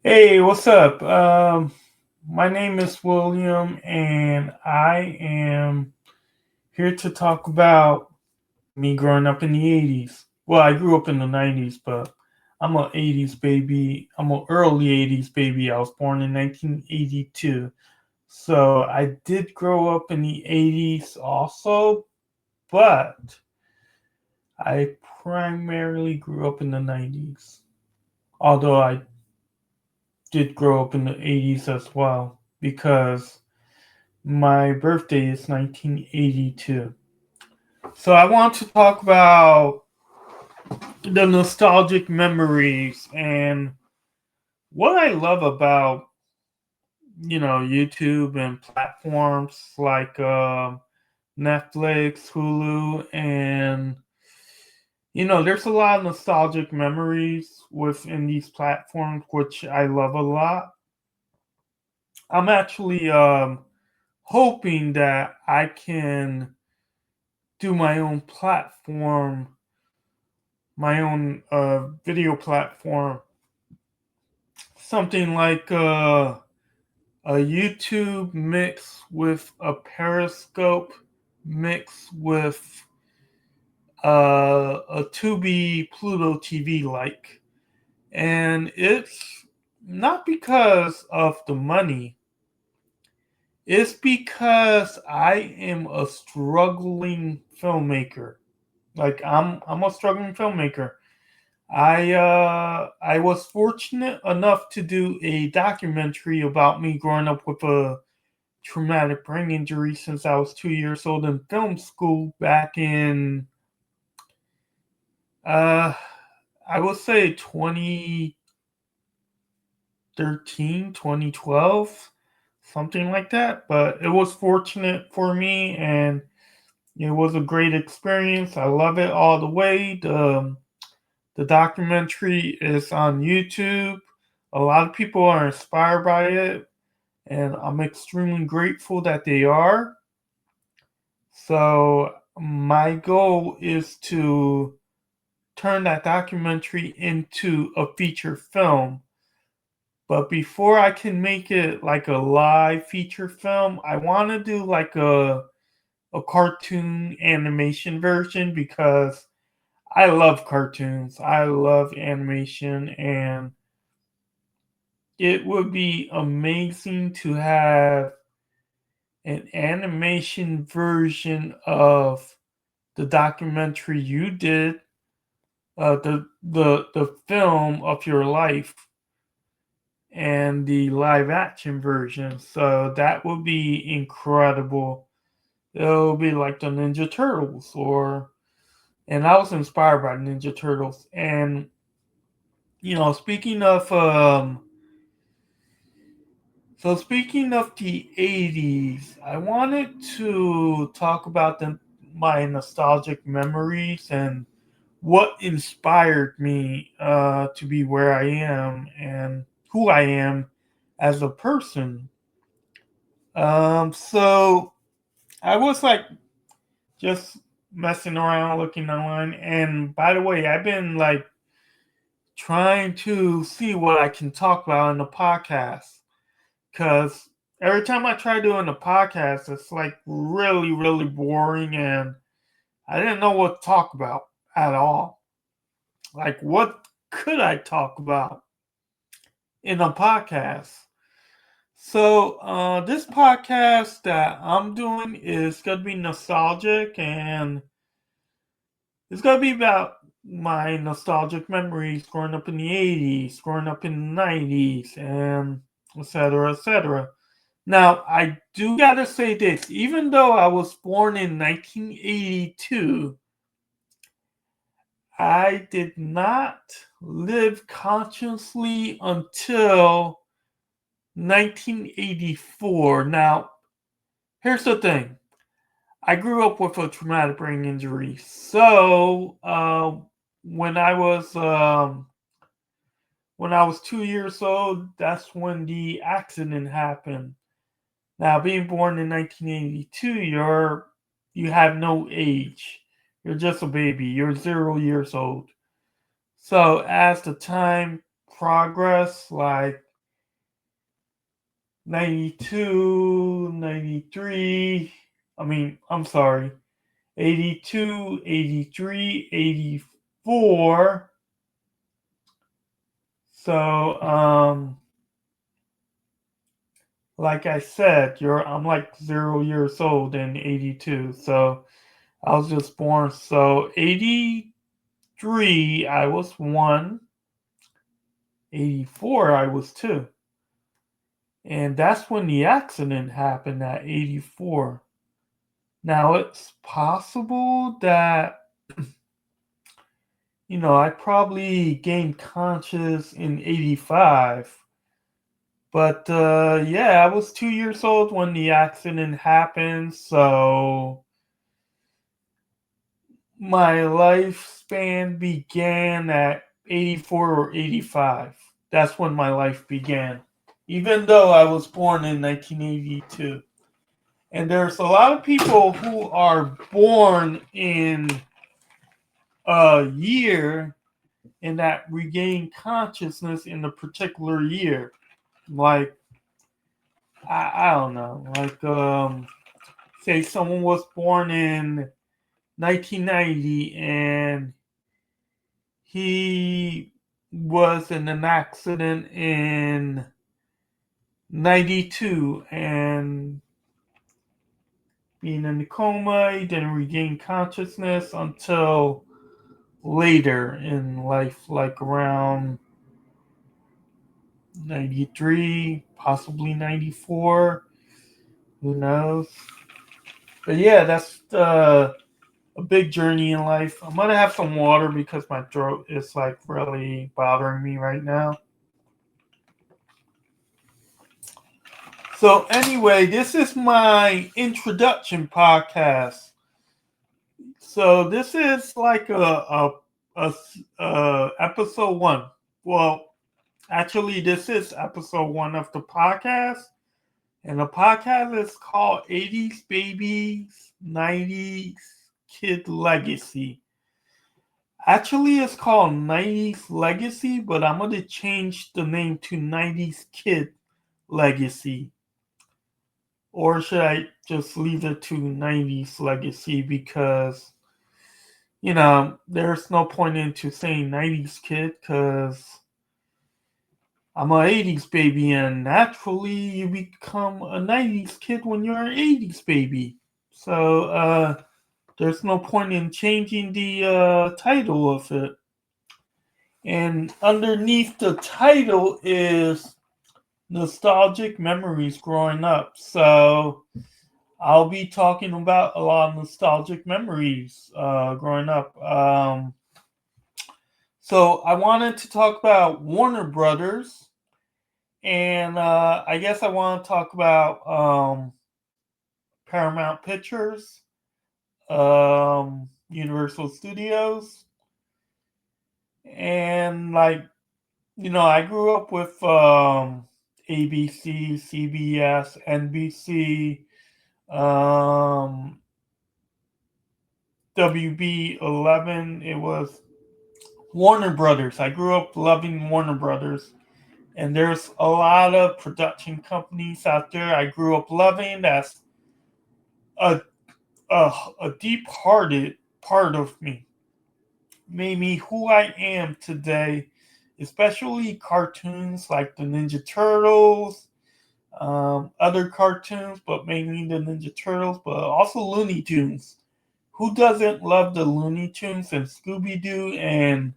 Hey, what's up? My name is William, and I am here to talk about me growing up in the 80s. Well, I grew up in the 90s, but I'm an 80s baby. I'm an early 80s baby. I was born in 1982. So I did grow up in the 80s also, but I primarily grew up in the 90s. Although I did grow up in the 80s as well, because my birthday is 1982. So I want to talk about the nostalgic memories and what I love about, YouTube and platforms like Netflix, Hulu, and there's a lot of nostalgic memories within these platforms, which I love a lot. I'm actually hoping that I can do my own platform, my own video platform, something like a YouTube mix with a Periscope mix with a Tubi Pluto TV like. And it's not because of the money, it's because I am a struggling filmmaker. Like I'm a struggling filmmaker. I was fortunate enough to do a documentary about me growing up with a traumatic brain injury since I was 2 years old in film school back in uh I would say 2013, 2012, something like that. But it was fortunate for me, and it was a great experience. I love it all the way. The documentary is on YouTube. A lot of people are inspired by it, and I'm extremely grateful that they are. So, my goal is to turn that documentary into a feature film. But before I can make it like a live feature film, I want to do like a cartoon animation version because I love cartoons. I love animation, and it would be amazing to have an animation version of the documentary you did, the film of your life, and the live action version. So that would be incredible. It'll be like the Ninja Turtles, and I was inspired by Ninja Turtles. And speaking of speaking of the 80s, I wanted to talk about my nostalgic memories and what inspired me to be where I am and who I am as a person. So I was like just messing around looking online, and by the way, I've been like trying to see what I can talk about in the podcast, because every time I try doing a podcast, it's like really, really boring, and I didn't know what to talk about at all. Like, what could I talk about in a podcast? So, this podcast that I'm doing is gonna be nostalgic, and it's gonna be about my nostalgic memories growing up in the 80s, growing up in the 90s, and etc. etc. Now, I do gotta say this, even though I was born in 1982, I did not live consciously until 1984. Now, here's the thing. I grew up with a traumatic brain injury. So, when I was um, when I was 2 years old, that's when the accident happened. Now, being born in 1982, you have no age. You're just a baby. You're 0 years old. So as the time progressed, like 92, 93. I'm sorry. 82, 83, 84. So, like I said, I'm like 0 years old in 82. So I was just born. So 83, I was one. 84, I was two. And that's when the accident happened at 84. Now it's possible that, I probably gained conscious in 85. But yeah, I was 2 years old when the accident happened. So my lifespan began at 84 or 85. That's when my life began, even though I was born in 1982. And there's a lot of people who are born in a year and that regain consciousness in a particular year. Like, I don't know. Like, say someone was born in 1990 and he was in an accident in 92 and being in a coma, he didn't regain consciousness until later in life, like around 93, possibly 94. Who knows? But yeah, that's a big journey in life. I'm gonna have some water because my throat is like really bothering me right now. So anyway, this is my introduction podcast. So this is like a episode one. Well, actually, this is episode one of the podcast, and the podcast is called "80s Babies, 90s Kid Legacy." Actually, it's called 90s Legacy, but I'm going to change the name to 90s Kid Legacy. Or should I just leave it to 90s Legacy because, there's no point into saying 90s Kid because I'm an 80s baby and naturally you become a 90s kid when you're an 80s baby. So, there's no point in changing the title of it. And underneath the title is nostalgic memories growing up. So I'll be talking about a lot of nostalgic memories growing up. So I wanted to talk about Warner Brothers, and I guess I want to talk about Paramount Pictures, Universal Studios, and I grew up with ABC, CBS, NBC, um, WB11. It was Warner Brothers. I grew up loving Warner Brothers. And there's a lot of production companies out there I grew up loving. That's a, a deep-hearted part of me. Made me who I am today, especially cartoons like the Ninja Turtles, other cartoons, but mainly the Ninja Turtles, but also Looney Tunes. Who doesn't love the Looney Tunes and Scooby Doo and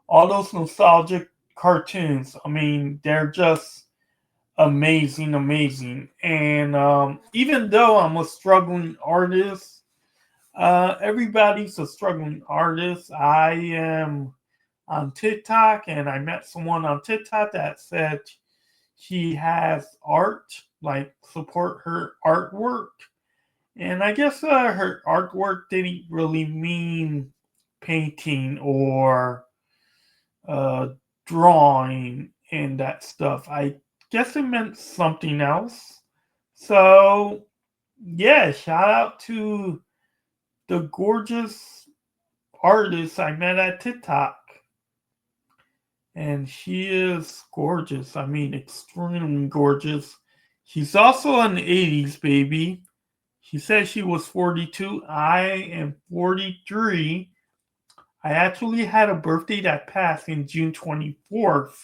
all those nostalgic cartoons? I mean, they're just amazing, amazing. And even though I'm a struggling artist, everybody's a struggling artist. I am on TikTok, and I met someone on TikTok that said she has art, like support her artwork. And I guess her artwork didn't really mean painting or uh, drawing and that stuff. I guess it meant something else. So, yeah, shout out to the gorgeous artist I met at TikTok. And she is gorgeous. I mean, extremely gorgeous. She's also an 80s baby. She said she was 42. I am 43. I actually had a birthday that passed in June 24th.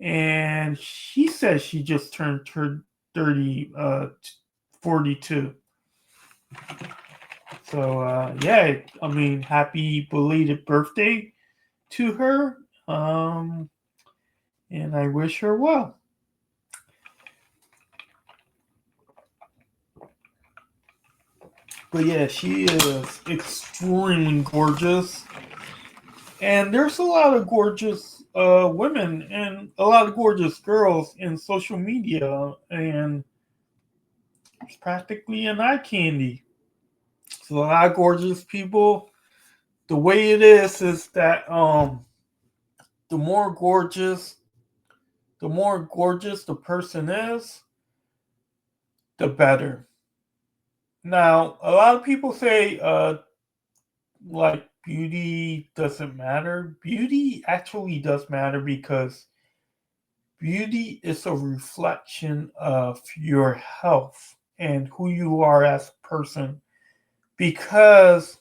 And she says she just turned 30, 42. So, yeah, I mean, happy belated birthday to her. And I wish her well. But yeah, she is extremely gorgeous. And there's a lot of gorgeous women and a lot of gorgeous girls in social media. And it's practically an eye candy. It's a lot of gorgeous people. The way it is that the more gorgeous the person is, the better. Now, a lot of people say like beauty doesn't matter. Beauty actually does matter because beauty is a reflection of your health and who you are as a person. Because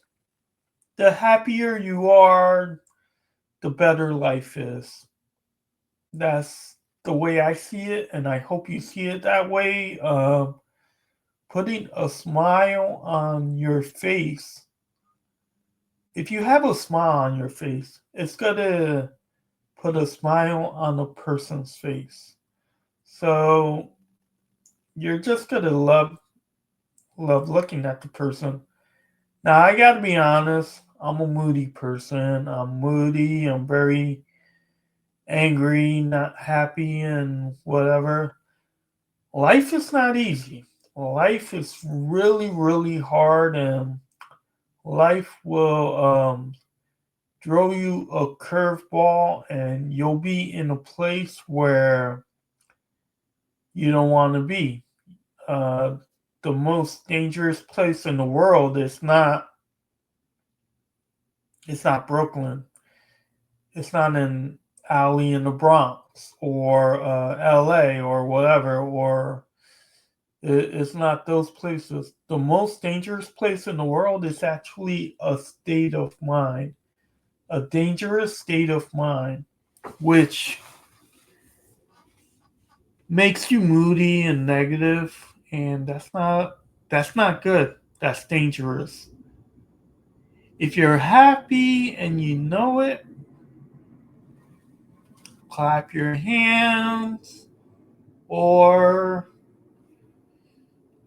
the happier you are, the better life is. That's the way I see it, and I hope you see it that way. Putting a smile on your face, if you have a smile on your face, it's gonna put a smile on a person's face. So you're just gonna love looking at the person. Now I gotta be honest, I'm a moody person. I'm moody, I'm very angry, not happy, and whatever. Life is not easy. Life is really, really hard, and life will throw you a curveball, and you'll be in a place where you don't want to be. Uh, the most dangerous place in the world is not. It's not Brooklyn. It's not an alley in the Bronx or L.A. or whatever, or it's not those places. The most dangerous place in the world is actually a state of mind, a dangerous state of mind, which makes you moody and negative, and that's not good. That's dangerous. If you're happy and you know it, clap your hands, or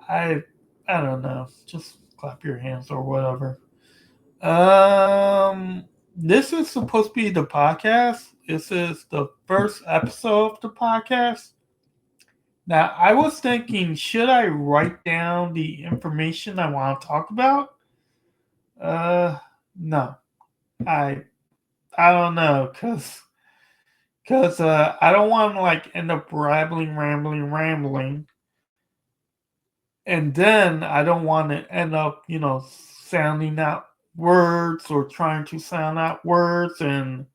I I don't know, just clap your hands or whatever. This is supposed to be the podcast. This is the first episode of the podcast. Now, I was thinking, should I write down the information I want to talk about? Uh, no, I I don't know, cause I don't want to like end up rambling, and then I don't want to end up, sounding out words or trying to sound out words and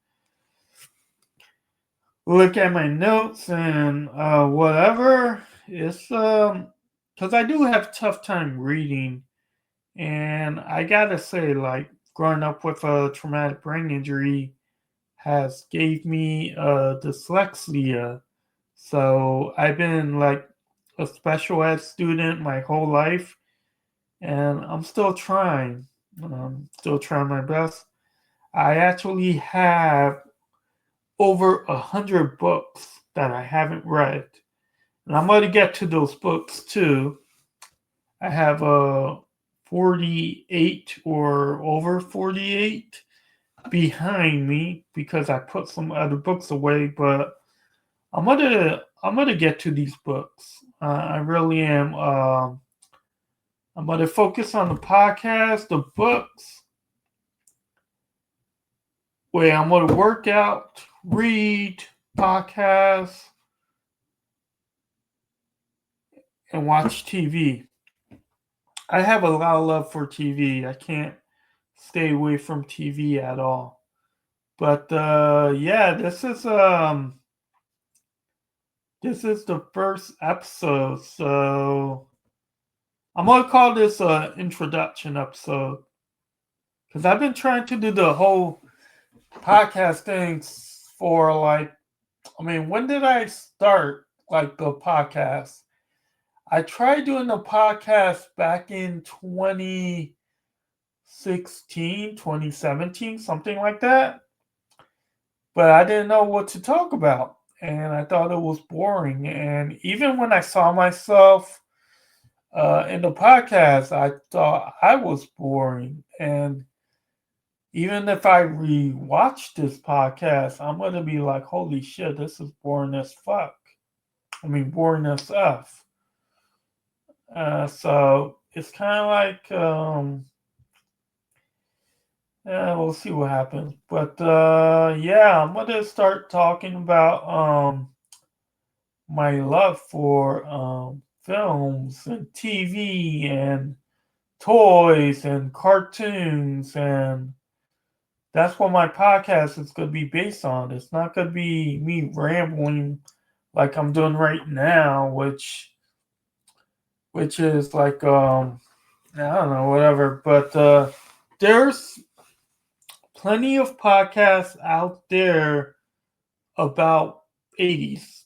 look at my notes and whatever. It's because I do have a tough time reading, and I gotta say, like growing up with a traumatic brain injury has gave me dyslexia. So I've been like a special ed student my whole life, and I'm still trying. Still trying my best. I actually have over 100 books that I haven't read, and I'm going to get to those books too. I have 48 or over 48 behind me because I put some other books away, but I'm gonna get to these books. I really am. I'm gonna focus on the podcast, the books. Wait, I'm gonna work out, read, podcasts, and watch TV. I have a lot of love for TV. I can't stay away from TV at all. But yeah, this is This is the first episode, so I'm gonna call this an introduction episode because I've been trying to do the whole podcast thing for like, I mean, when did I start like the podcast? I tried doing the podcast back in 2016, 2017, something like that, but I didn't know what to talk about. And I thought it was boring. And even when I saw myself in the podcast, I thought I was boring. And even if I rewatch this podcast, I'm going to be like, holy shit, this is boring as fuck. I mean, boring as F. So it's kind of like, yeah, we'll see what happens. But yeah, I'm going to start talking about my love for films and TV and toys and cartoons, and that's what my podcast is going to be based on. It's not going to be me rambling like I'm doing right now, which is like I don't know, whatever. But there's plenty of podcasts out there about 80s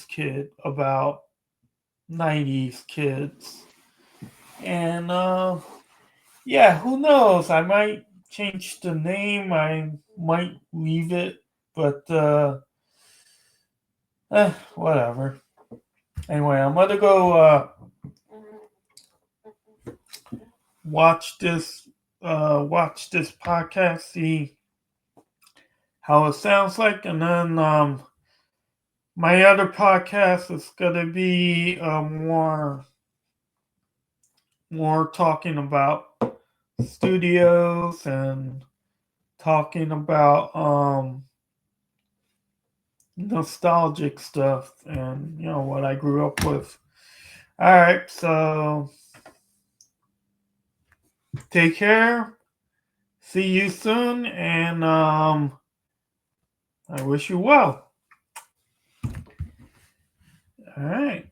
kid, about 90s kids. And yeah, who knows? I might change the name. I might leave it, but whatever. Anyway, I'm gonna go watch this podcast, see how it sounds like, and then my other podcast is gonna be more talking about studios and talking about nostalgic stuff and what I grew up with. All right, so take care. See you soon, and I wish you well. All right.